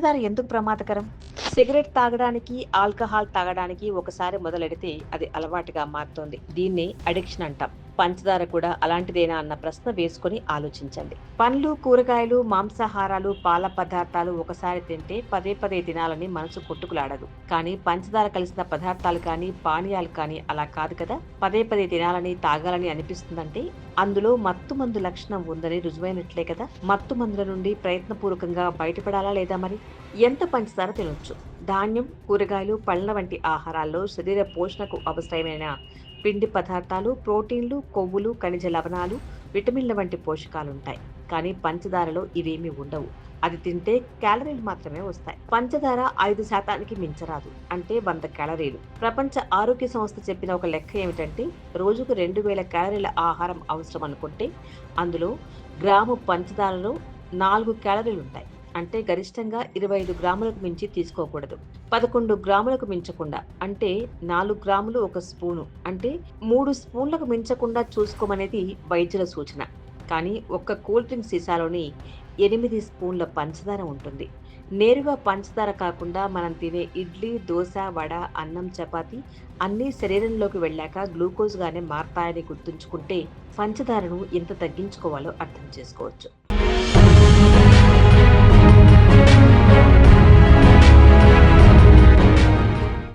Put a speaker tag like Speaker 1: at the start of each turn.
Speaker 1: పంచదార ఎందుకు ప్రమాదకరం? సిగరెట్ తాగడానికి, ఆల్కహాల్ తాగడానికి ఒకసారి మొదలెడితే అది అలవాటుగా మారుతుంది. దీన్నే అడిక్షన్ అంటాం. పంచదార కూడా అలాంటిదేనా అన్న ప్రశ్న వేసుకొని ఆలోచించండి. పండ్లు, కూరగాయలు, మాంసాహారాలు, పాల పదార్థాలు ఒకసారి తింటే పదే పదే తినాలని మనసు కొట్టుకులాడదు. కానీ పంచదార కలిసిన పదార్థాలు కానీ, పానీయాలు కానీ అలా కాదు కదా! పదే పదే తినాలని, తాగాలని అనిపిస్తుందంటే అందులో మత్తుమందు లక్షణం ఉందని రుజువైనట్లే కదా! మత్తుమందుల నుండి ప్రయత్నపూర్వకంగా బయటపడాలా లేదా మరి? ఎంత పంచదార తినొచ్చు? ధాన్యం, కూరగాయలు, పళ్ళ వంటి ఆహారాల్లో శరీర పోషణకు అవసరమైన పిండి పదార్థాలు, ప్రోటీన్లు, కొవ్వులు, ఖనిజ లవణాలు, విటమిన్ల వంటి పోషకాలుంటాయి. కానీ పంచదారలో ఇవేమీ ఉండవు. అది తింటే క్యాలరీలు మాత్రమే వస్తాయి. పంచదార 5% మించరాదు. అంటే 100 క్యాలరీలు. ప్రపంచ ఆరోగ్య సంస్థ చెప్పిన ఒక లెక్క ఏమిటంటే రోజుకు 2000 క్యాలరీల ఆహారం అవసరం అనుకుంటే అందులో గ్రాము పంచదారలో 4 క్యాలరీలుంటాయి. అంటే గరిష్టంగా 25 గ్రాములకు మించి తీసుకోకూడదు. 11 గ్రాములకు మించకుండా అంటే 4 గ్రాములు ఒక స్పూను అంటే 3 స్పూన్లకు మించకుండా చూసుకోమనేది వైద్యుల సూచన. కానీ ఒక్క కూల్ డ్రింక్ సీసాలోని 8 స్పూన్ల పంచదార ఉంటుంది. నేరుగా పంచదార కాకుండా మనం తినే ఇడ్లీ, దోస, వడ, అన్నం, చపాతీ అన్నీ శరీరంలోకి వెళ్ళాక గ్లూకోజ్‌గానే మారతాయని గుర్తుంచుకుంటే పంచదారను ఎంత తగ్గించుకోవాలో అర్థం చేసుకోవచ్చు.